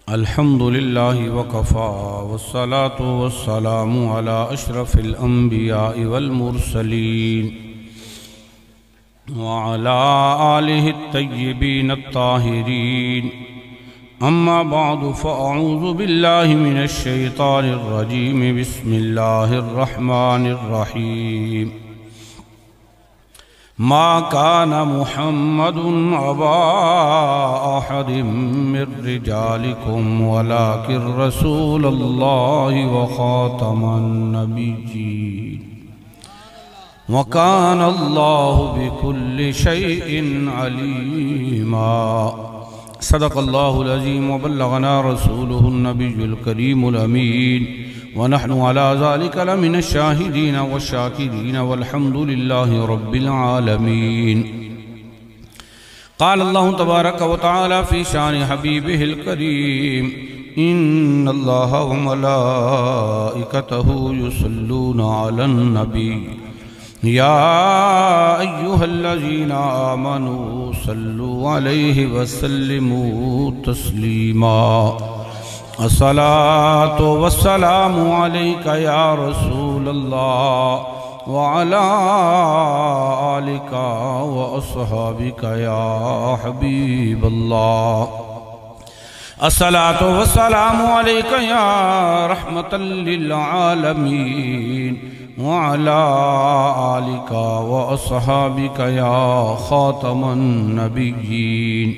अल्हम्दुलिल्लाह वकफ़ा वस्सलातु वस्सलामु अला अशरफिल अंबियाइ वल मुरसलीन व अला आलिहि तय्यिबीन अत्ताहिरीन। अम्मा बादु फ़अऊज़ु बिल्लाहि मिनश शैतानिर रजीम। बिस्मिल्लाहिर रहमानिर रहीम। मा काना मुहम्मदुन अबा अहदिम मिर रिजालिकुम वलाकिन रसूलल्लाहि व खातमन नबिय्यीन व काना अल्लाहु बिकुल्लि शैइन अलीमा। सदक़ल्लाहुल अज़ीम व बल्लगना रसूलुहुन नबियुल करीमुल अमीन व नहनु अला ज़ालिका लमिनश शाहिदीन व शाकिरीन वल्हम्दुलिल्लाहि रब्बिल आलमीन। क़ाल अल्लाहु तबारक व तआला फ़ी शानि हबीबिहिल करीम इन्नल्लाहा व मलाइकतहु युसल्लूना अलन नबी या अय्युहल्लज़ीना आमनू सल्लु अलैहि व सल्लिमू तस्लीमा। अस्सलातु वस्सलामु अलैका या रसूलल्लाह व अला आलिका व अस्हाबिका या हबीबल्लाह। अस्सलातु वस्सलामु अलैका या रहमतल लिल आलमीन व अला आलिका व अस्हाबिका या खातमन नबिय्यीन।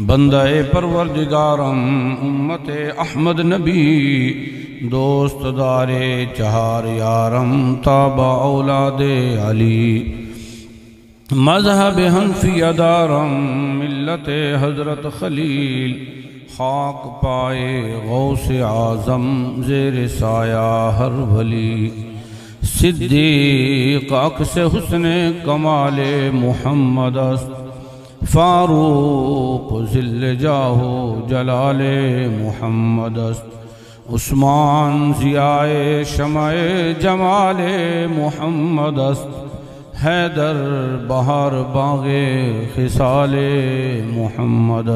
बंदे परवरदिगारम उम्मते अहमद नबी दोस्त दारे चहार यारम ताबा औलादे अली मज़हब हनफिया दारम मिल्लते हज़रत खलील खाक पाए गौसे आज़म ज़ेर साया हर वली सिद्दीक़ अक्स हुस्ने कमाले मुहम्मद फारूक ज़िल्ले जाहो जलाले मुहम्मद उस्मान ज़ियाए शमाए जमाले मुहम्मद हैदर बहार बागे खिसाले मुहम्मद।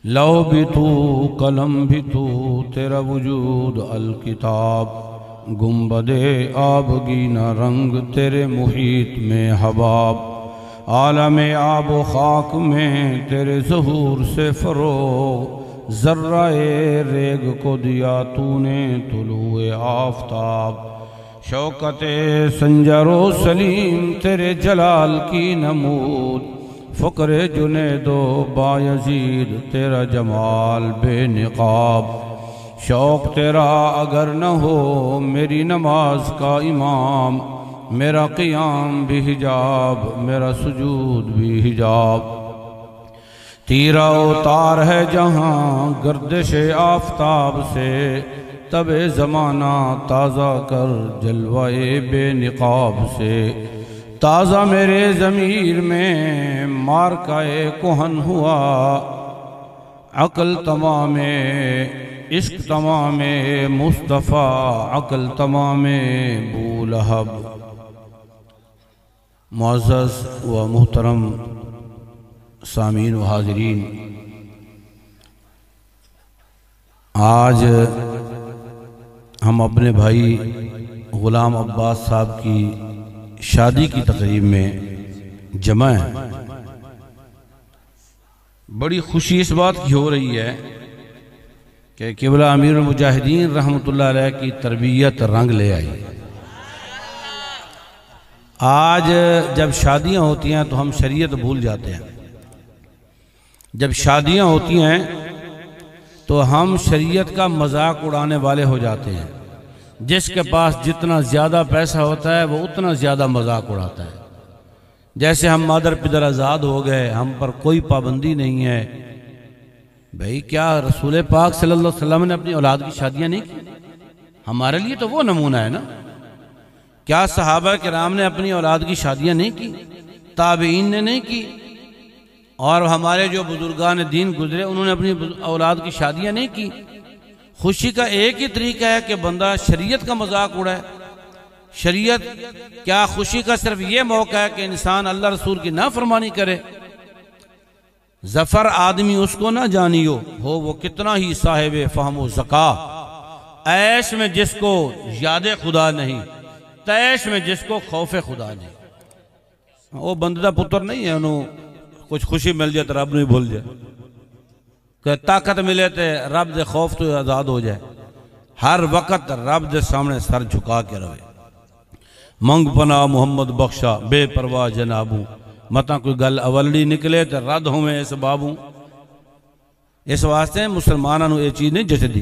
लौ भी तू कलम भी तू तेरा वजूद अल किताब गुम्बदे आबगी न रंग तेरे मुहीत में हबाब आलमे आब खाक में तेरे ज़हूर से फ़रोग़ ज़र्राए रेग को दिया तूने तुलुए आफ़ताब शौकते संजरो सलीम तेरे जलाल की नमूद फ़क़्रे जुनेदो बायज़ीद तेरा जमाल बेनिक़ाब शौक़ तेरा अगर न हो मेरी नमाज का इमाम मेरा क़ियाम भी हिजाब मेरा सुजूद भी हिजाब। तीरा उतार है जहाँ गर्दिश आफ़ताब से तबे ज़माना ताज़ा कर जलवाए बेनिक़ाब से ताज़ा मेरे ज़मीर में मारकाए कुहन हुआ अक़ल तमामे इश्क़ तमामे मुस्तफ़ा अक़ल तमामे बूलहब। मुअज़्ज़ज़ व मुहतरम सामीन व हाज़रीन, आज हम अपने भाई ग़ुलाम अब्बास साहब की शादी की तक़रीब में जमा हैं। बड़ी खुशी इस बात की हो रही है कि क़िबला अमीरुल मुजाहिदीन रहमतुल्लाह अलैह की तरबियत रंग ले आई। आज जब शादियां होती हैं तो हम शरीयत भूल जाते हैं। जब शादियां होती हैं तो हम शरीयत का मजाक उड़ाने वाले हो जाते हैं। जिसके पास जितना ज़्यादा पैसा होता है वो उतना ज़्यादा मजाक उड़ाता है। जैसे हम मादर पिदर आज़ाद हो गए, हम पर कोई पाबंदी नहीं है। भाई क्या रसूल पाक सल्लल्लाहु अलैहि वसल्लम ने अपनी औलाद की शादियां नहीं की? हमारे लिए तो वो नमूना है ना। क्या सहाबा किराम ने अपनी औलाद की शादियां नहीं की? ताबईन ने नहीं की? और हमारे जो बुजुर्गान दीन गुजरे उन्होंने अपनी औलाद की शादियां नहीं की? खुशी का एक ही तरीका है कि बंदा शरीयत का मजाक उड़ाए। शरीयत क्या खुशी का सिर्फ ये मौका है कि इंसान अल्लाह रसूल की नाफरमानी करे? जफर आदमी उसको ना जानियो हो वो कितना ही साहिब फहमो ज़का, ऐश में जिसको याद खुदा नहीं, तैश में जिसको खौफ खुदा नहीं। वो बंदे का पुत्र नहीं है, उन्होंने कुछ खुशी मिल जाए तो रब नहीं भूल जाए, कि ताकत मिले तो रब दे खौफ तो आज़ाद हो जाए, हर वक्त रब दे सामने सर झुका के रहे। मंग पना मुहम्मद बख्शा बेपरवाह जनाबू, मता कोई गल अवलड़ी निकले तो रद्द होवे इस बाबू। इस वास्ते मुसलमानों ये चीज़ नहीं जचदी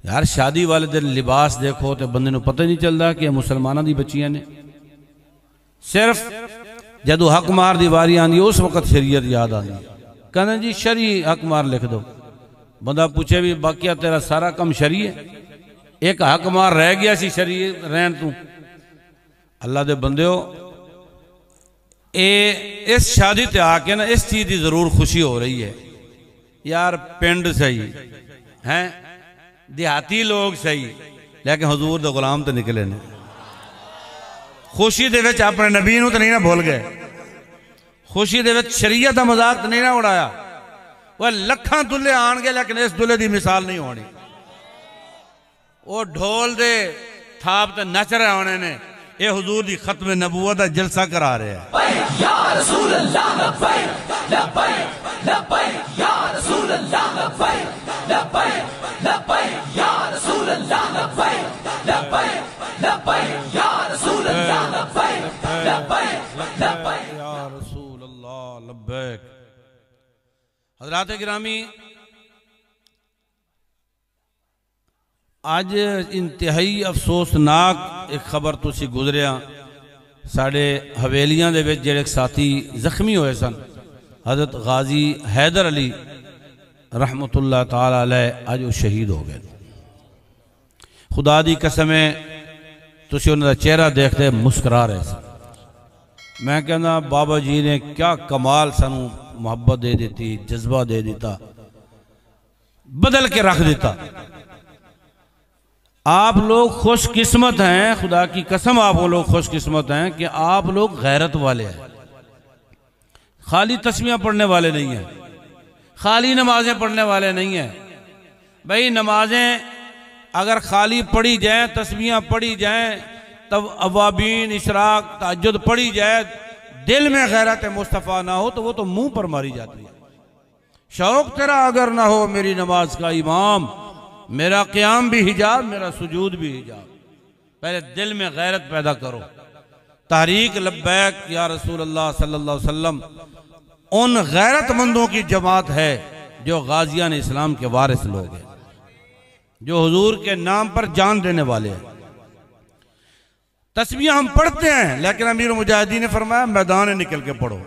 यार। शादी वाले दिन लिबास देखो तो बंदे को पता नहीं चलता कि मुसलमानों की बच्चियां ने। सिर्फ जदों हक मार की वारी आती उस वक्त शरीयत याद आती, कहते जी शरी हक मार लिख दो। बंदा पूछे भी बाकी तेरा सारा काम शरी है, एक हक मार रह गया सी शरी रहन तू। अल्लाह दे बंदे इस शादी ते आके ना इस चीज़ की जरूर खुशी हो रही है यार। पिंड सही हैं, देहाती लोग सही, लेकिन हुजूर दे गुलाम तो निकले ने। खुशी दे विच अपने नबी नूं तो नहीं ना भूल गए, खुशी दे विच शरीयत का मजाक तो नहीं ना उड़ाया। वह लखां दुल्हे आन गए लेकिन इस दुल्हे की मिसाल नहीं होनी। वो ढोल दे थाप ते नच रहे होने ने, ये हुजूर दी खत्म नबूवत का जलसा करा रहे हैं। हज़रात गिरामी, आज इंतहाई अफसोसनाक एक खबर तुसी गुजरिया। साढ़े हवेलियां दे विच जेड़े साथी जख्मी होए सन, हज़रत गाजी हैदर अली रहमतुल्लाह ताला अलैह, आज वो शहीद हो गए। खुदा दी कसम है, तुसी उन्हां दा चेहरा देखते मुस्करा रहे सन। मैं कहना बाबा जी ने क्या कमाल सानू मोहब्बत दे दी, जज्बा दे दिता, बदल के रख दिता। आप लोग खुशकिस्मत हैं, खुदा की कसम आप वो लोग खुशकिस्मत हैं कि आप लोग गैरत वाले हैं। खाली तस्बीहां पढ़ने वाले नहीं हैं, खाली नमाजें पढ़ने वाले नहीं हैं। भाई नमाजें अगर खाली पढ़ी जाए, तस्बीहां पढ़ी जाए, तब अवाबीन इशराक तहज्जुद पढ़ी जाए, दिल में गैरत मुस्तफ़ा ना हो तो वो तो मुंह पर मारी जाती है। शौक तेरा अगर ना हो मेरी नमाज का इमाम, मेरा क़याम भी हिजाब, मेरा सुजूद भी हिजाब। पहले दिल में गैरत पैदा करो। तहरीक लब्बैक या रसूल अल्लाह सल्लल्लाहु अलैहि वसल्लम उन गैरतमंदों की जमात है जो गाजियान इस्लाम के वारिस लोग हैं, जो हुजूर के नाम पर जान देने वाले हैं। तस्बीहां हम पढ़ते हैं, लेकिन अमीर मुजाहिदीन ने फरमाया मैदान निकल के पढ़ो।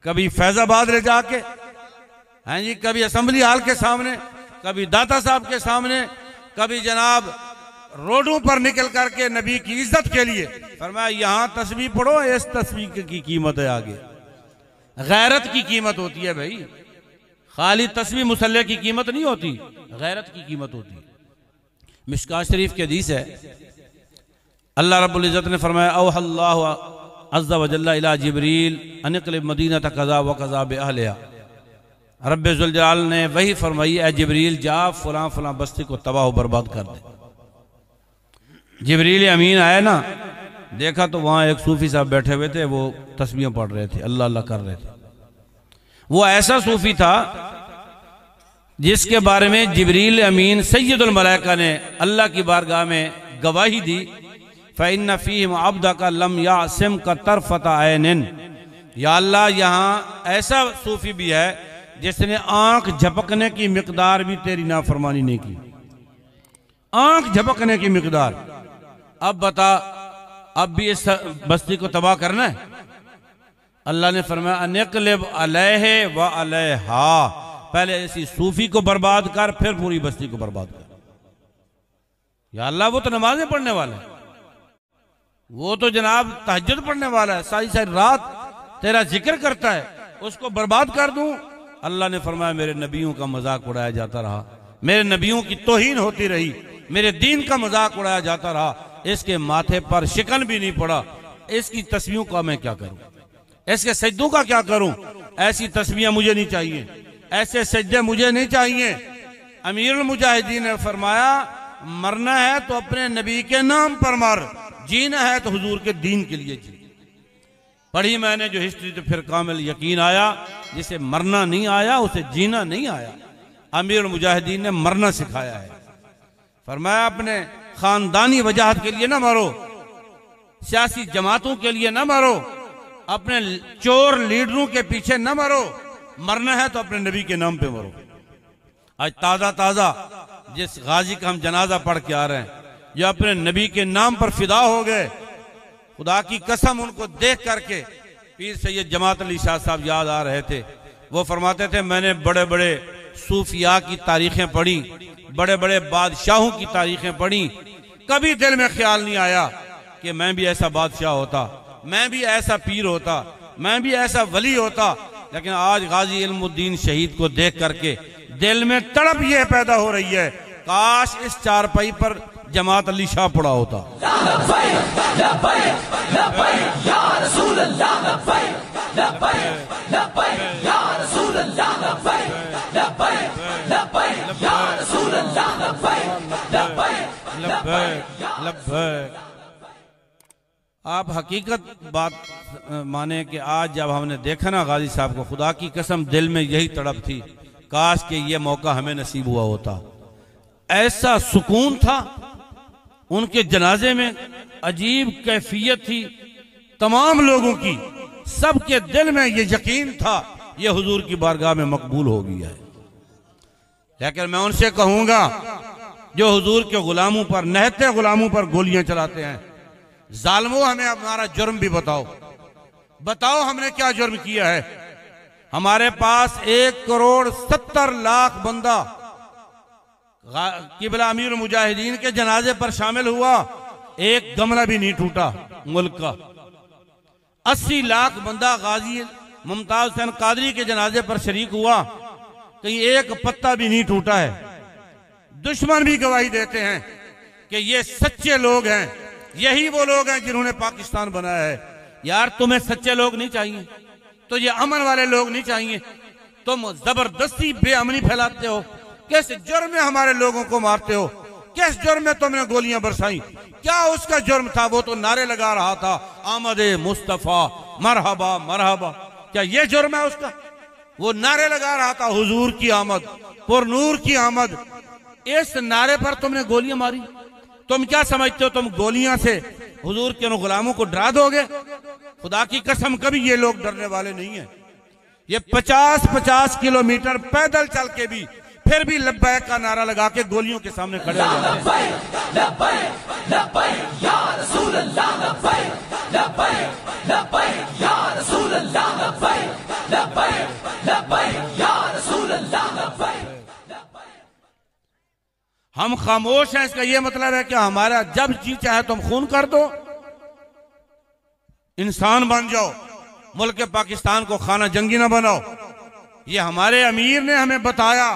कभी फैजाबाद ले जाके, हैं जी, कभी असेंबली हाल के सामने, कभी दाता साहब के सामने, कभी जनाब रोडों पर निकल करके नबी की इज्जत के लिए फरमाया यहां तस्बीह पढ़ो। इस तस्बीह की कीमत है आगे, गैरत की कीमत होती है भाई। खाली तस्बीह मुसल्ले की कीमत नहीं होती, गैरत की कीमत होती। मिशकात शरीफ की हदीस है, अल्लाह रब्बुल इज़्ज़त ने फरमाया औहल्लाहु अज़्ज़ा व जल्ला इला जिब्रील अनिक़लिब मदीनत कज़ा व कज़ा बिअहलिहा। रब्बे ज़ुल जलाल ने वही फरमाई, ए जिब्रील जा फलां फलां बस्ती को तबाह व बर्बाद कर दे। जिब्रील अमीन आए ना, देखा तो वहाँ एक सूफी साहब बैठे हुए थे, वो तस्बीहें पढ़ रहे थे, अल्लाह अल्लाह कर रहे थे। वो ऐसा सूफी था जिसके बारे में जिब्रील अमीन सैयदुल मलाइका ने अल्लाह की बारगाह में गवाही दी, फ़इन्ना फ़ीहिम अब्दका लम यासिम का तरफ़ता ऐनिन। या अल्लाह, यहाँ ऐसा सूफी भी है जिसने आंख झपकने की मिकदार भी तेरी नाफरमानी नहीं की। आंख झपकने की मिकदार। अब बता, अब भी इस बस्ती को तबाह करना है? अल्लाह ने फरमाया अनिक़लिब अलैहि व अलैहा, पहले इसी सूफी को बर्बाद कर, फिर पूरी बस्ती को बर्बाद कर। या अल्लाह, वो तो नमाजें पढ़ने वाला है, वो तो जनाब तहज्जुद पढ़ने वाला है, सारी सारी रात तेरा जिक्र करता है, उसको बर्बाद कर दूं? अल्लाह ने फरमाया मेरे नबियों का मजाक उड़ाया जाता रहा, मेरे नबियों की तौहीन होती रही, मेरे दीन का मजाक उड़ाया जाता रहा, इसके माथे पर शिकन भी नहीं पड़ा, इसकी तस्बीहों का मैं क्या करूं, इसके सजदों का क्या करूं? ऐसी तस्बीहें मुझे नहीं चाहिए, ऐसे सजदे मुझे नहीं चाहिए। अमीरुल मुजाहिदीन ने फरमाया, मरना है तो अपने नबी के नाम पर मर, जीना है तो हुजूर के दीन के लिए जी। पढ़ी मैंने जो हिस्ट्री, तो फिर कामिल यकीन आया, जिसे मरना नहीं आया उसे जीना नहीं आया। अमीरुल मुजाहिदीन ने मरना सिखाया है। फरमाया, अपने खानदानी वजाहत के लिए ना मरो, सियासी जमातों के लिए ना मरो, अपने चोर लीडरों के पीछे ना मरो, मरना है तो अपने नबी के नाम पे मरो। आज ताज़ा ताज़ा जिस गाजी का हम जनाजा पढ़ के आ रहे हैं, जो अपने नबी के नाम पर फिदा हो गए, खुदा की कसम उनको देख करके पीर सैयद जमात अली शाह साहब याद आ रहे थे। वो फरमाते थे, मैंने बड़े बड़े सूफिया की तारीखें पढ़ी, बड़े बड़े बादशाहों की तारीखें पढ़ी, कभी दिल में ख्याल नहीं आया कि मैं भी ऐसा बादशाह होता, मैं भी ऐसा पीर होता, मैं भी ऐसा वली होता। लेकिन आज गाजी इल्मुद्दीन शहीद को देख करके दिल में तड़प ये पैदा हो रही है, काश इस चारपाई पर जमात अली शाह पड़ा होता। आप हकीकत बात माने कि आज जब हमने देखा ना गाजी साहब को, खुदा की कसम दिल में यही तड़प थी, काश कि ये मौका हमें नसीब हुआ होता। ऐसा सुकून था उनके जनाजे में, अजीब कैफियत थी तमाम लोगों की, सबके दिल में ये यकीन था ये हुजूर की बारगाह में मकबूल हो गया है। लेकिन मैं उनसे कहूंगा जो हुजूर के गुलामों पर, नहते गुलामों पर गोलियां चलाते हैं, जालिमों हमें हमारा जुर्म भी बताओ, बताओ हमने क्या जुर्म किया है। हमारे पास 1,70,00,000 बंदा किबला अमीर मुजाहिदीन के जनाजे पर शामिल हुआ, एक गमला भी नहीं टूटा मुल्क का। 80 लाख बंदा गाजी मुमताज हुसैन कादरी के जनाजे पर शरीक हुआ, कहीं एक पत्ता भी नहीं टूटा है। दुश्मन भी गवाही देते हैं कि ये सच्चे लोग हैं, यही वो लोग हैं जिन्होंने पाकिस्तान बनाया है। यार तुम्हें सच्चे लोग नहीं चाहिए, तो ये अमन वाले लोग नहीं चाहिए, तुम जबरदस्ती बेअमनी फैलाते हो। किस जुर्म में हमारे लोगों को मारते हो? किस जुर्म में तुमने गोलियां बरसाई? क्या उसका जुर्म था? वो तो नारे लगा रहा था, आमदे मुस्तफा मरहबा मरहबा। क्या ये जुर्म है उसका? वो नारे लगा रहा था, हुजूर की आमद, पुरनूर की आमद। इस नारे पर तुमने गोलियां मारी। तुम क्या समझते हो तुम गोलियां से हुजूर के गुलामों को डरा दोगे? खुदा की कसम कभी ये लोग डरने वाले नहीं है। ये 50-50 किलोमीटर पैदल चल के भी फिर भी लब्बैक का नारा लगा के गोलियों के सामने खड़े हो जाते हैं। हम खामोश हैं, इसका यह मतलब है कि हमारा जब जी चाहे तुम खून कर दो, इंसान बन जाओ, मुल्क पाकिस्तान को खाना जंगी ना बनाओ। ये हमारे अमीर ने हमें बताया,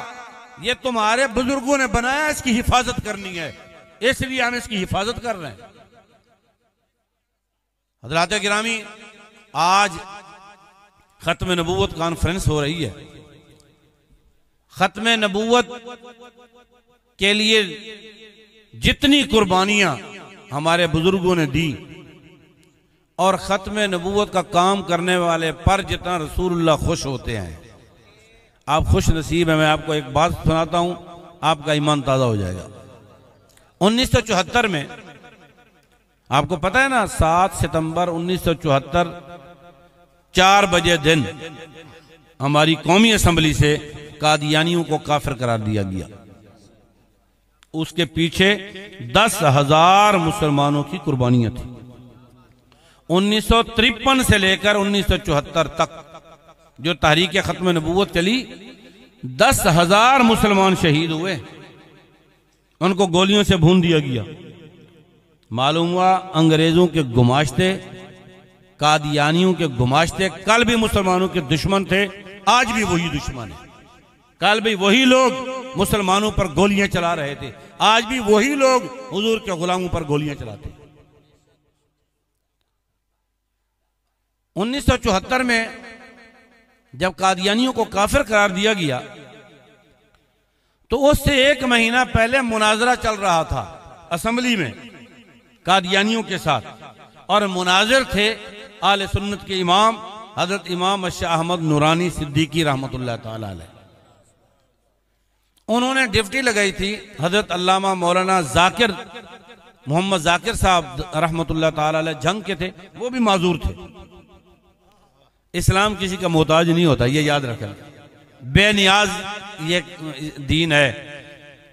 ये तुम्हारे बुजुर्गों ने बनाया, इसकी हिफाजत करनी है, इसलिए हम इसकी हिफाजत कर रहे हैं। हज़रात गिरामी, आज खत्म नबूवत कॉन्फ्रेंस हो रही है। खत्म नबूवत के लिए जितनी कुर्बानियां हमारे बुजुर्गों ने दी और खत्म नबूवत का काम करने वाले पर जितना रसूलुल्लाह खुश होते हैं, आप खुश नसीब है। मैं आपको एक बात सुनाता हूं, आपका ईमान ताजा हो जाएगा। 1974 में आपको पता है ना, 7 सितंबर 1974 4 बजे दिन हमारी कौमी असेंबली से कादियानियों को काफिर करार दिया गया। उसके पीछे 10,000 मुसलमानों की कुर्बानियां थी। 1953 से लेकर 1974 तक जो तहरीक खत्म नबूवत चली, 10,000 मुसलमान शहीद हुए, उनको गोलियों से भून दिया गया। मालूम हुआ अंग्रेजों के गुमाश्ते, कादियानियों के गुमाश्ते कल भी मुसलमानों के दुश्मन थे, आज भी वही दुश्मन है। कल भी वही लोग मुसलमानों पर गोलियां चला रहे थे, आज भी वही लोग हुजूर के गुलामों पर गोलियां चलाते हैं। 1974 में जब कादियानियों को काफिर करार दिया गया तो उससे 1 महीना पहले मुनाजरा चल रहा था असेंबली में कादियानियों के साथ, और मुनाजिर थे आले सुन्नत के इमाम हजरत इमाम शाह अहमद नूरानी सिद्दीकी रहमतुल्लाह ताला अलैह। उन्होंने ड्यूटी लगाई थी हजरत अल्लामा मौलाना जाकिर मोहम्मद जाकिर साहब रहमतुल्लाह ताला अलैह, जंग के थे, वो भी माजूर थे। इस्लाम किसी का मोहताज नहीं होता, ये याद रखें, बेनियाज ये दीन है।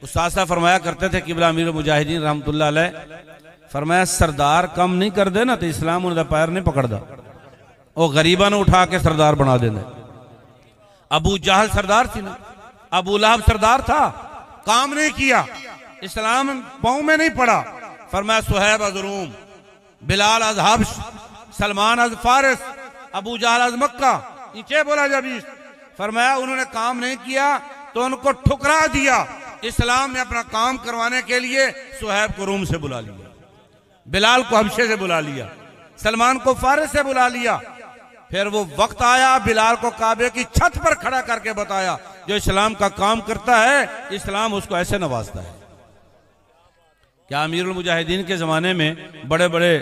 उस्ताद साहब फरमाया करते थे किबला अमीर मुजाहिदीन रहमतुल्लाह अलैह, फरमाया सरदार कम नहीं कर दे ना तो इस्लाम उनका पैर नहीं पकड़दा, वो गरीबा ने उठा के सरदार बना देना। अबू जहल सरदार थी ना, अबू लहब सरदार था, काम नहीं किया, इस्लाम पाँव में नहीं पड़ा। फरमाया सुहैब अज रूम, बिलाल अज हब्श, सलमान अज फारिस, अबू जहल अज मक्का, नीचे बोला जब फरमाया उन्होंने काम नहीं किया तो उनको ठुकरा दिया। इस्लाम ने अपना काम करवाने के लिए सुहैब को रूम से बुला लिया, बिलाल को हबशे से बुला लिया, सलमान को फारिस से बुला लिया। फिर वो वक्त आया बिलाल को काबे की छत पर खड़ा करके बताया जो इस्लाम का काम करता है इस्लाम उसको ऐसे नवाजता है। क्या अमीरुल मुजाहिदीन के जमाने में बड़े बड़े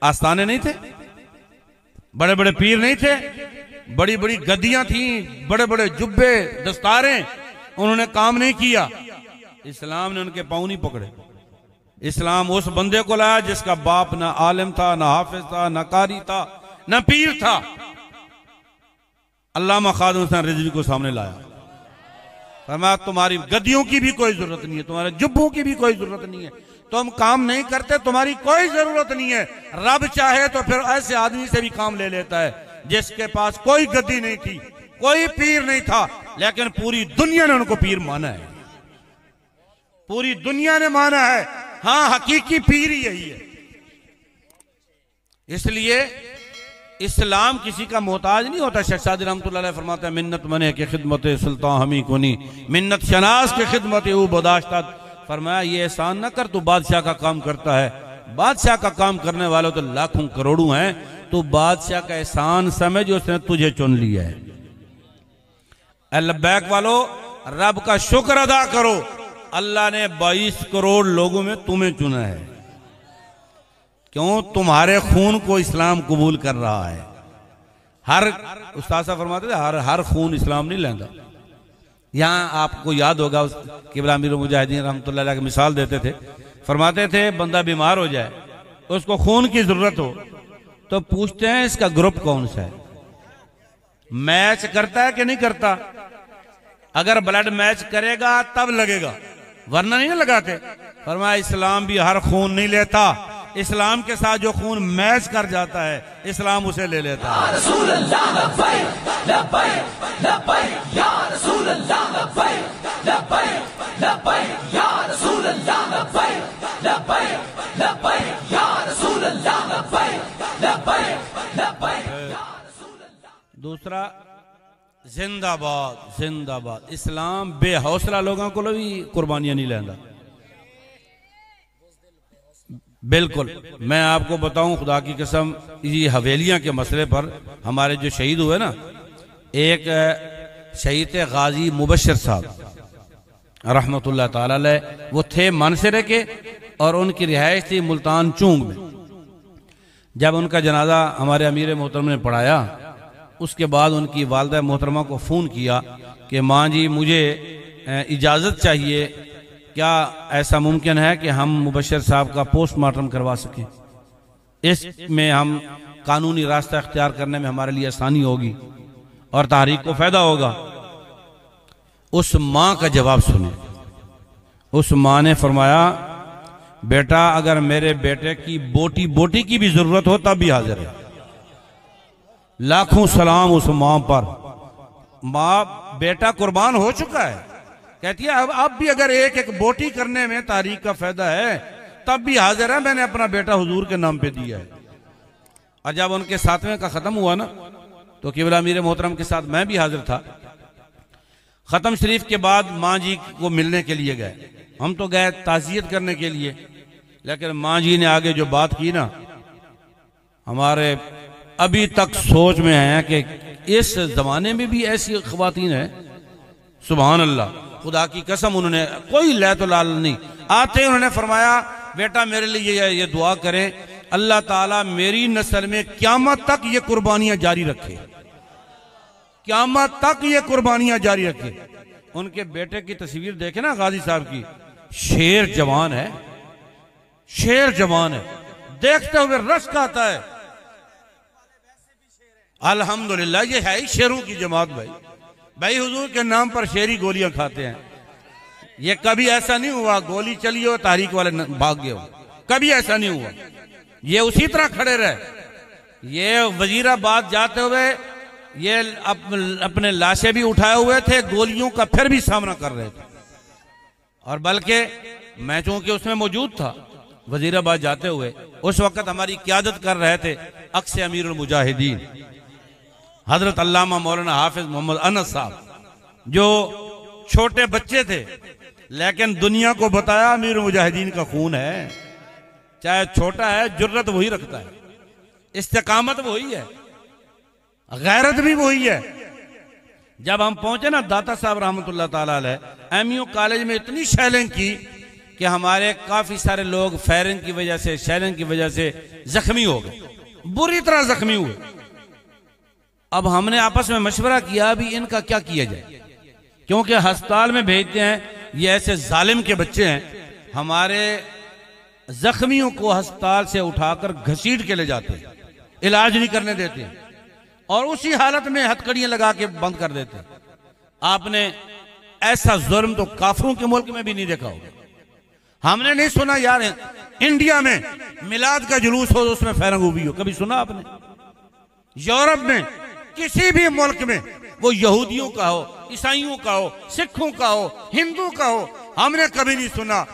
आस्थाने नहीं थे, बड़े बड़े पीर नहीं थे, बड़ी बड़ी गद्दियां थी, बड़े बड़े जुब्बे दस्तारें, उन्होंने काम नहीं किया। इस्लाम ने उनके पांव नहीं पकड़े। इस्लाम उस बंदे को लाया जिसका बाप ना आलिम था, ना हाफिज था, ना कारी था, ना पीर था। अल्लामा खादिम हुसैन रिजवी को सामने लाया, फरमाया तुम्हारी गद्दियों की भी कोई जरूरत नहीं है, तुम्हारे जुब्बों की भी कोई जरूरत नहीं है, तुम काम नहीं करते, तुम्हारी कोई जरूरत नहीं है। रब चाहे तो फिर ऐसे आदमी से भी काम ले लेता है जिसके पास कोई गद्दी नहीं थी, कोई पीर नहीं था, लेकिन पूरी दुनिया ने उनको पीर माना है, पूरी दुनिया ने माना है। हाँ, हकीकी पीर ही यही है। इसलिए इस्लाम किसी का मोहताज नहीं होता। शेख सादी रहमतुल्लाह अलैह फरमाते हैं मिन्नत मने के खिदमत सुल्तान हमी कोनी, मिन्नत शनास के खिदमत ऊ बदाश्ता। फरमाया ये एहसान ना कर, तू बादशाह का काम करता है, बादशाह का काम करने वाले तो लाखों करोड़ों हैं, तू बादशाह का एहसान समझ, उसने तुझे चुन लिया है। लब्बैक वालों, रब का शुक्र अदा करो, अल्लाह ने 22 करोड़ लोगों में तुम्हें चुना है। क्यों? तुम्हारे खून को इस्लाम कबूल कर रहा है। हर उस्ताद साहब फरमाते थे हर खून इस्लाम नहीं लेंदा। यहाँ आपको याद होगा किबला अमीर मुजाहिदीन रहमतुल्लाह अलैह की मिसाल देते थे, फरमाते थे बंदा बीमार हो जाए, उसको खून की जरूरत हो तो पूछते हैं इसका ग्रुप कौन सा है, मैच करता है कि नहीं करता। अगर ब्लड मैच करेगा तब लगेगा, वरना नहीं लगाते। फरमाया इस्लाम भी हर खून नहीं लेता, इस्लाम के साथ जो खून मैच कर जाता है इस्लाम उसे ले लेता है। दूसरा, जिंदाबाद जिंदाबाद। इस्लाम बेहौसला लोगों को भी कुर्बानियां नहीं लेंदा। बिल्कुल, मैं आपको बताऊं खुदा की कसम, ये हवेलियां के मसले पर हमारे जो शहीद हुए ना, एक शहीद गाजी मुबशर साहब रहमतुल्लाह ताला अलैह, वो थे मानसरे के और उनकी रिहाइश थी मुल्तान चूंग में। जब उनका जनाजा हमारे अमीर मोहतरम ने पढ़ाया, उसके बाद उनकी वालिदा मोहतरमा को फ़ोन किया कि माँ जी मुझे इजाज़त चाहिए, क्या ऐसा मुमकिन है कि हम मुबशर साहब का पोस्टमार्टम करवा सकें, इसमें हम कानूनी रास्ता इख्तियार करने में हमारे लिए आसानी होगी और तहरीक को फ़ायदा होगा। उस माँ का जवाब सुने। उस माँ ने फरमाया बेटा अगर मेरे बेटे की बोटी बोटी की भी ज़रूरत हो तब भी हाजिर है। लाखों सलाम उस माँ पर। माँ, बेटा कुर्बान हो चुका है, कहती है अब भी अगर एक एक बोटी करने में तारीख का फायदा है तब भी हाजिर है, मैंने अपना बेटा हुजूर के नाम पे दिया है। और जब उनके 7वें का खत्म हुआ ना, तो किबला अमीर मोहतरम के साथ मैं भी हाजिर था। खत्म शरीफ के बाद माँ जी को मिलने के लिए गए, हम तो गए ताज़ियत करने के लिए, लेकिन माँ जी ने आगे जो बात की ना, हमारे अभी तक सोच में हैं कि इस जमाने में भी ऐसी ख्वातीन है। सुभान अल्लाह, खुदा की कसम, उन्होंने कोई लैतो लाल नहीं आते। उन्होंने फरमाया बेटा मेरे लिए ये दुआ करें, अल्लाह ताला मेरी नस्ल में क़यामत तक ये कुर्बानियां जारी रखे, क़यामत तक ये कुर्बानियां जारी रखे। उनके बेटे की तस्वीर देखे ना गाजी साहब की, शेर जवान है, शेर जवान है, देखते हुए रश्क आता है। अल्हम्दुलिल्लाह, ये है ही शेरों की जमात भाई। भाई हुजूर के नाम पर शेरी गोलियां खाते हैं। ये कभी ऐसा नहीं हुआ गोली चली हो तारीख वाले भाग गए हो, कभी ऐसा नहीं हुआ। ये उसी तरह खड़े रहे। ये वजीराबाद जाते हुए ये अपने लाशें भी उठाए हुए थे, गोलियों का फिर भी सामना कर रहे थे। और बल्कि मैं चूंकि उसमें मौजूद था वजीराबाद जाते हुए, उस वक्त हमारी क़यादत कर रहे थे अक्स अमीरुल मुजाहिदीन हजरत अल्लामा मौलाना हाफिज मोहम्मद अनस साहब, जो छोटे बच्चे थे लेकिन दुनिया को बताया अमीरुल मुजाहिदीन का खून है। चाहे छोटा है, जुर्रत वही रखता है, इस्तिकामत वही है, गैरत भी वही है। जब हम पहुंचे ना दाता साहब रहमतुल्लाह ताला अलैह एमयू कॉलेज में, इतनी शैलिंग की कि हमारे काफी सारे लोग फायरिंग की वजह से, शैलिंग की वजह से जख्मी हो गए, बुरी तरह जख्मी हुए। अब हमने आपस में मशवरा किया अभी इनका क्या किया जाए, क्योंकि अस्पताल में भेजते हैं, ये ऐसे जालिम के बच्चे हैं। हमारे जख्मियों को अस्पताल से उठाकर घसीट के ले जाते हैं, इलाज नहीं करने देते हैं, और उसी हालत में हथकड़ियां लगा के बंद कर देते हैं। आपने ऐसा जुर्म तो काफिरों के मुल्क में भी नहीं देखा होगा। हमने नहीं सुना यार इंडिया में मिलाद का जुलूस हो तो उसमें फैरंग हुई हो, कभी सुना आपने? यूरोप में किसी भी मुल्क में, वो यहूदियों का हो, ईसाइयों का हो, सिखों का हो, हिंदू का हो, हमने कभी नहीं सुना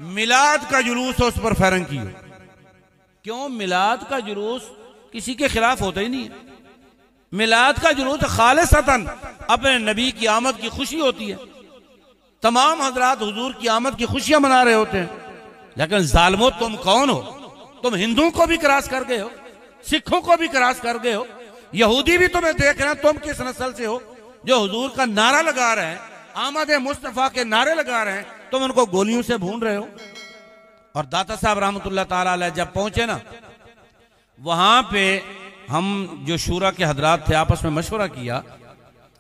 मिलाद का जुलूस हो उस पर फैरंग की हो। क्यों? मिलाद का जुलूस किसी के खिलाफ होता ही नहीं है। मिलाद का जुलूस खालिसतन अपने नबी की आमद की खुशी होती है। तमाम हजरात हुजूर की आमद की खुशियां मना रहे होते हैं। लेकिन जालिमो, तुम कौन हो? तुम हिंदुओं को भी क्रॉस कर गए हो, सिखों को भी क्रॉस कर गए हो, यहूदी भी तुम्हें देख रहे हैं। तुम किस नस्ल से हो जो हुजूर का नारा लगा रहे हैं, आमद मुस्तफा के नारे लगा रहे हैं, तुम उनको गोलियों से भून रहे हो। और दाता साहब रहमतुल्लाह ताला अलैह जब पहुंचे ना, वहां पे हम जो शूरा के हजरात थे आपस में मशवरा किया,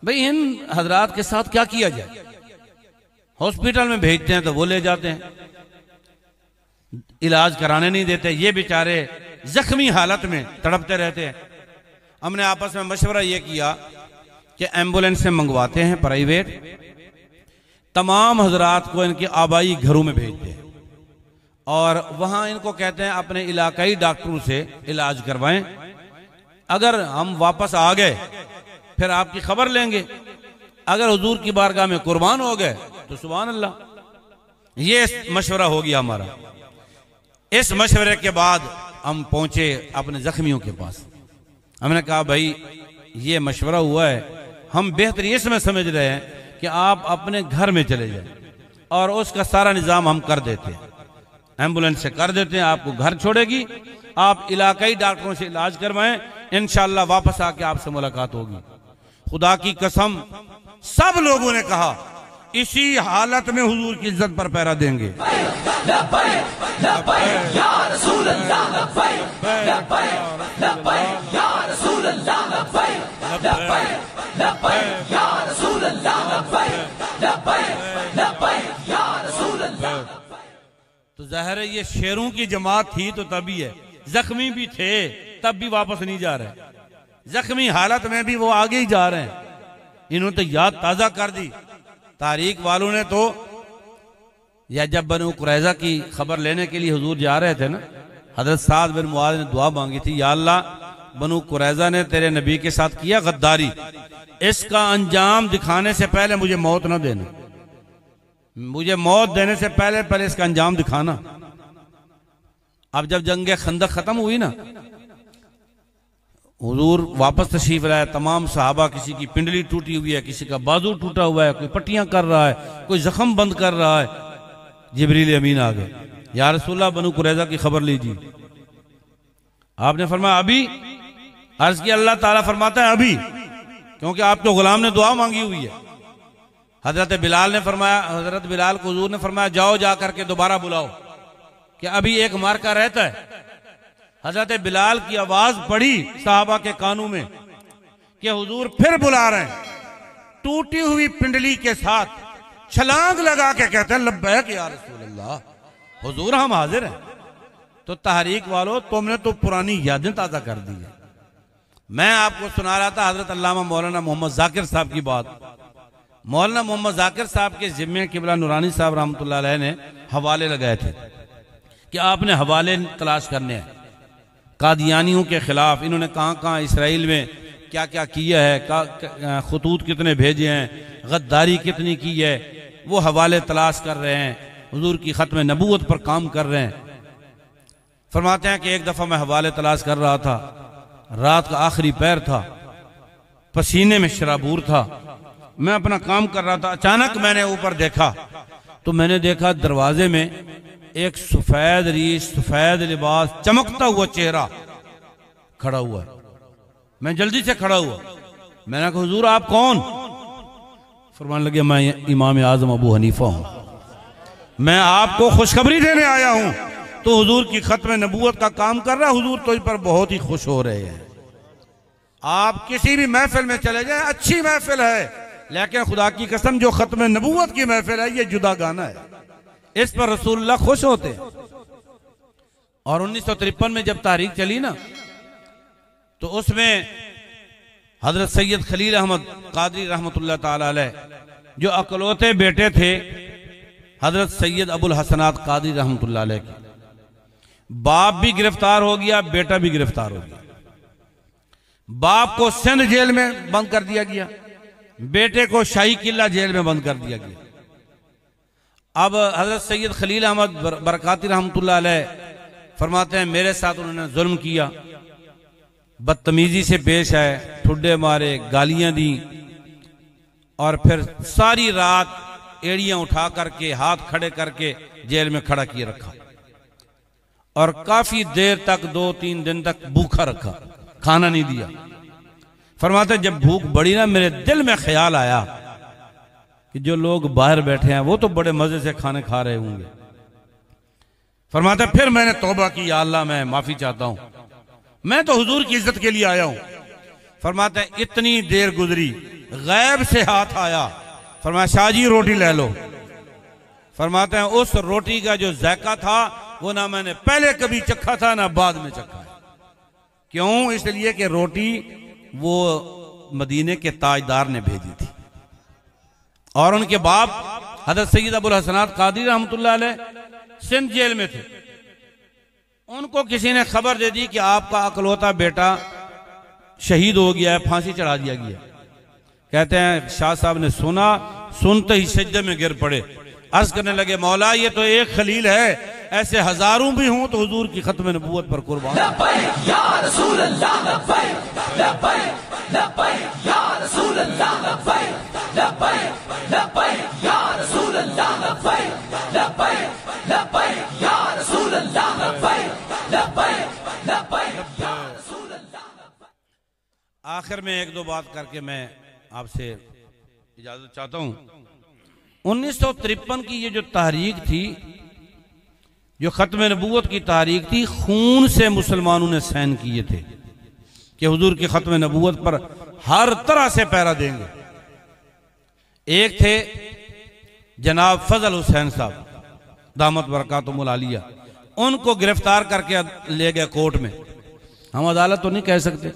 भाई इन हजरात के साथ क्या किया जाए। हॉस्पिटल में भेजते हैं तो वो ले जाते हैं, इलाज कराने नहीं देते, ये बेचारे जख्मी हालत में तड़पते रहते हैं। हमने आपस में मशवरा ये किया कि एम्बुलेंस से मंगवाते हैं प्राइवेट, तमाम हजरात को इनके आबाई घरों में भेजते हैं और वहां इनको कहते हैं अपने इलाकाई डॉक्टरों से इलाज करवाएं। अगर हम वापस आ गए फिर आपकी खबर लेंगे, अगर हुजूर की बारगाह में कुर्बान हो गए तो सुभान अल्लाह। ये मशवरा हो गया हमारा। इस मशवरे के बाद हम पहुंचे अपने जख्मियों के पास। हमने कहा भाई ये मशवरा हुआ है, हम बेहतर इसमें समझ रहे हैं कि आप अपने घर में चले जाएं और उसका सारा निजाम हम कर देते हैं, एम्बुलेंस से कर देते हैं, आपको घर छोड़ेगी, आप इलाकाई डॉक्टरों से इलाज करवाएं, इंशाअल्लाह वापस आके आपसे मुलाकात होगी। खुदा की कसम सब लोगों ने कहा इसी हालत में हुजूर की इज्जत पर पहरा देंगे। तो जाहिर है ये शेरों की जमात थी तो तभी है, जख्मी भी थे तब भी वापस नहीं जा रहे, जख्मी हालत में भी वो आगे ही जा रहे हैं। इन्होंने तो याद ताजा कर दी तारीख वालों ने। तो या जब बनु कुरैजा की खबर लेने के लिए हुजूर जा रहे थे ना, हजरत साद बिन मुआज ने दुआ मांगी थी, या अल्लाह बनु कुरैजा ने तेरे नबी के साथ किया गद्दारी, इसका अंजाम दिखाने से पहले मुझे मौत न देना, मुझे मौत देने से पहले पहले इसका अंजाम दिखाना। अब जब जंग खंदक खत्म हुई ना, हुजूर वापस तशरीफ लाए, तमाम सहाबा, किसी की पिंडली टूटी हुई है, किसी का बाजू टूटा हुआ है, कोई पट्टियां कर रहा है, कोई जख्म बंद कर रहा है। जिब्रील अमीन आ गए, या रसूलल्लाह बनु कुरैजा की खबर लीजिए। आपने फरमाया अर्ज की अल्लाह ताला फरमाता है अभी, क्योंकि आपके गुलाम ने दुआ मांगी हुई है। हजरत बिलाल ने फरमाया, हजरत बिलाल को हुजूर ने फरमाया जाओ जा करके दोबारा बुलाओ कि अभी एक मार्का रहता है। हजरत बिलाल की आवाज पड़ी साहबा के कानों में कि हुजूर फिर बुला रहे हैं, टूटी हुई पिंडली के साथ छलांग लगा के कहते हैं लब्बैक या रसूल अल्लाह, हुजूर हम हाजिर हैं। तो तहरीक वालों, तुमने तो पुरानी यादें ताजा कर दी है। मैं आपको सुना रहा था हजरत अल्लामा मौलाना मोहम्मद जाकिर साहब की बात। मौलाना मोहम्मद जाकिर साहब के जिम्मे किबला नूरानी साहब रहमतुल्लाह अलैह ने हवाले लगाए थे कि आपने हवाले तलाश करने हैं कादियानियों के खिलाफ। इन्होंने कहाँ कहाँ इसराइल में क्या क्या किया है, खतूत कितने भेजे हैं, गद्दारी कितनी की है, वो हवाले तलाश कर रहे हैं, हुजूर की खत्म नबूवत पर काम कर रहे हैं। फरमाते हैं कि एक दफा मैं हवाले तलाश कर रहा था, रात का आखिरी पैर था, पसीने में शराबूर था, मैं अपना काम कर रहा था। अचानक मैंने ऊपर देखा तो मैंने देखा दरवाजे में एक सफेद रीश, सफेद लिबास, चमकता हुआ चेहरा खड़ा हुआ है। मैं जल्दी से खड़ा हुआ, मैंने कहा हुजूर आप कौन? फरमाने लगे मैं इमाम आजम अबू हनीफा हूं, मैं आपको खुशखबरी देने आया हूं। तो हुजूर की खत्म नबूवत का काम कर रहा है, हुजूर तो इस पर बहुत ही खुश हो रहे हैं। आप किसी भी महफिल में चले जाए, अच्छी महफिल है, लेकिन खुदा की कसम जो खत्म नबूवत की महफिल है ये जुदा गाना है, इस पर रसूलुल्लाह खुश होते हैं। और 1953 में जब तारीख चली ना, तो उसमें हजरत सैयद खलील अहमद कादरी रहमतुल्लाह ताला अलैह, जो अकलौते बेटे थे हजरत सैयद अबुल हसनात कादरी रहमतुल्लाह अलैह के, बाप भी गिरफ्तार हो गया, बेटा भी गिरफ्तार हो गया। बाप को सिंध जेल में बंद कर दिया गया, बेटे को शाही किला जेल में बंद कर दिया गया। अब हजरत सैयद खलील अहमद बरकाती रहमतुल्लाह अलैह फरमाते हैं मेरे साथ उन्होंने जुल्म किया, बदतमीजी से पेश आए, ठुड्डे मारे, गालियां दी, और फिर सारी रात एड़ियां उठा करके हाथ खड़े करके जेल में खड़ा किए रखा, और काफी देर तक 2-3 दिन तक भूखा रखा, खाना नहीं दिया। फरमाते जब भूख बढ़ी ना, मेरे दिल में ख्याल आया कि जो लोग बाहर बैठे हैं वो तो बड़े मजे से खाने खा रहे होंगे। फरमाते फिर मैंने तौबा की, या अल्लाह मैं माफी चाहता हूं, मैं तो हुजूर की इज्जत के लिए आया हूं। फरमाते इतनी देर गुजरी, गैब से हाथ आया, फरमाया शाहजी रोटी ले लो। फरमाते हैं उस रोटी का जो जायका था वो ना मैंने पहले कभी चखा था ना बाद में चखा है। क्यों? इसलिए कि रोटी वो मदीने के ताजदार ने भेजी थी, और उनके बाप हजरत सैयद अबुल हसनात कादरी रहमतुल्लाह अलैह सिंध जेल में थे। उनको किसी ने खबर दे दी कि आपका अकलौता बेटा शहीद हो गया है, फांसी चढ़ा दिया गया। कहते हैं शाह साहब ने सुना, सुनते ही सजदे में गिर पड़े, अर्ज करने लगे मौला ये तो एक खलील है, ऐसे हजारों भी हों तो हुजूर की खत्म नबूवत पर कुर्बान। आखिर में एक दो बात करके मैं आपसे इजाजत चाहता हूं। 1953 की ये जो तहरीक थी, जो खत्म नबूवत की तारीख थी, खून से मुसलमानों ने साइन किए थे कि हुजूर की खत्म नबूवत पर हर तरह से पहरा देंगे। एक थे जनाब फजल हुसैन साहब दामत बरकातुहुमुल आलिया, उनको गिरफ्तार करके ले गए कोर्ट में। हम अदालत तो नहीं कह सकते,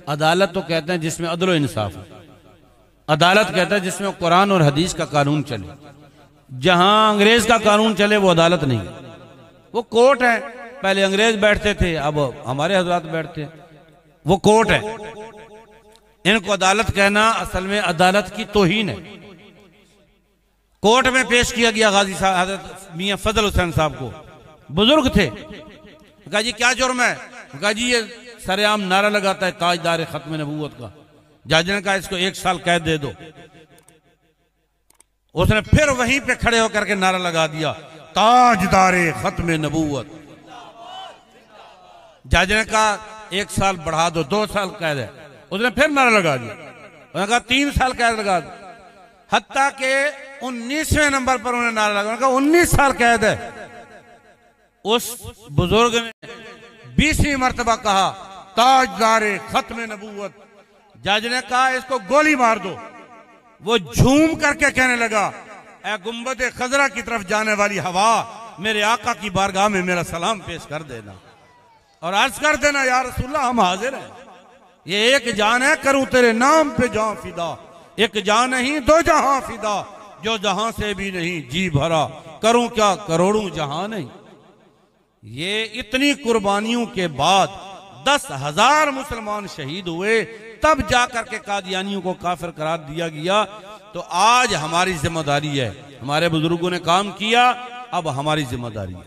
अदालत तो कहते हैं जिसमें अदल इंसाफ हो, अदालत कहता है जिसमें कुरान और हदीस का कानून चले। जहां अंग्रेज का कानून चले वो अदालत नहीं, वो कोर्ट है। पहले अंग्रेज बैठते थे, अब हमारे हजरात बैठते हैं, वो कोर्ट है। इनको अदालत कहना असल में अदालत की तौहीन है। कोर्ट में पेश किया गया गाजी साहब हजरत मियां फजल हुसैन साहब को, बुजुर्ग थे। कहा जी क्या जुर्म है? कहा जी ये सरेआम नारा लगाता है ताजदार खत्म नबूवत का। जज ने कहा इसको 1 साल कैद दे दो। उसने फिर वहीं पे खड़े होकर के नारा लगा दिया ताजदार खत्म नबूवत। जज ने कहा 1 साल बढ़ा दो, 2 साल कैद है। उसने फिर नारा लगा दिया, उसने कहा 3 साल कैद लगा दो। हत्ता के 19वें नंबर पर उन्होंने नारा लगा, उन्होंने कहा 19 साल कैद है। उस बुजुर्ग ने 20वीं मर्तबा कहा ताजदारे खत्म नबूवत। जज ने कहा इसको गोली मार दो। वो झूम करके कहने लगा, ए गुंबद खजरा की तरफ जाने वाली हवा, मेरे आका की बारगाह में मेरा सलाम पेश कर देना और अर्ज कर देना या रसूलल्लाह हम हाजिर हैं। ये एक जान है, करूं तेरे नाम पे जान फिदा। एक जान नहीं 2 जहां फिदा, जो जहां से भी नहीं जी भरा, करूं क्या करोड़ों जहां नहीं। ये इतनी कुर्बानियों के बाद 10,000 मुसलमान शहीद हुए, तब जाकर के कादियानियों को काफिर करार दिया गया। तो आज हमारी जिम्मेदारी है, हमारे बुजुर्गों ने काम किया, अब हमारी जिम्मेदारी है,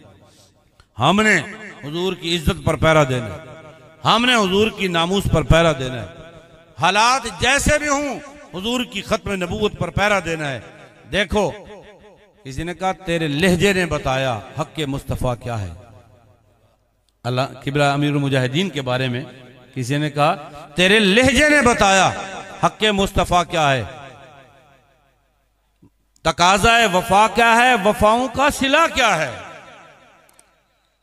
हमने हुजूर की इज्जत पर पहरा देना है, हमने हुजूर की नामूस पर पहरा देना है। हालात जैसे भी हों हुजूर की खत्म नबूवत पर पहरा देना है। देखो, किसी ने कहा तेरे लहजे ने बताया हक के मुस्तफ़ा क्या है। अल्लाह किबला अमीरुल मुजाहिदीन के बारे में किसी ने कहा तेरे लहजे ने बताया हक के मुस्तफ़ा क्या है। तकाज़ा वफा क्या है, वफाओं का सिला क्या है।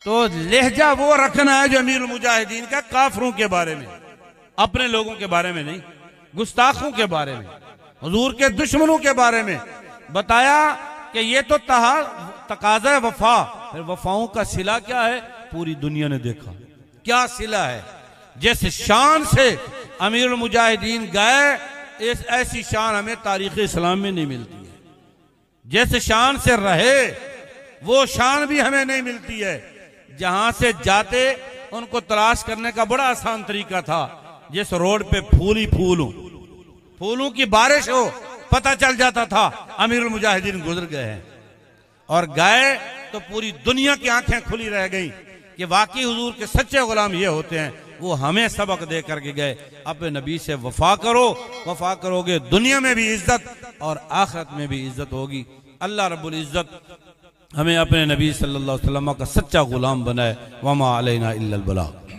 तो लहजा वो रखना है जो अमीरुल मुजाहिदीन का काफिरों के बारे में, अपने लोगों के बारे में नहीं, गुस्ताखों के बारे में, हुजूर के दुश्मनों के बारे में बताया कि ये तो तकाज़ा वफा। फिर वफाओं का सिला क्या है, पूरी दुनिया ने देखा क्या सिला है। जिस शान से अमीरुल मुजाहिदीन गए, इस ऐसी शान हमें तारीख इस्लाम में नहीं मिलती है। जिस शान से रहे वो शान भी हमें नहीं मिलती है। जहां से जाते उनको तलाश करने का बड़ा आसान तरीका था, जिस रोड पे फूल ही फूल हो, फूलों की बारिश हो, पता चल जाता था अमीरुल मुजाहिदीन गुजर गए हैं। और गए तो पूरी दुनिया की आंखें खुली रह गई कि वाकई हुजूर के सच्चे गुलाम ये होते हैं। वो हमें सबक दे करके गए, अपने नबी से वफा करो, वफा करोगे दुनिया में भी इज्जत और आखिरत में भी इज्जत होगी। अल्लाह रब्बुल इज्जत हमें अपने नबी सल्लल्लाहु अलैहि वसल्लम का सच्चा गुलाम बनाए। वमा अलैना इल्लल बलाग।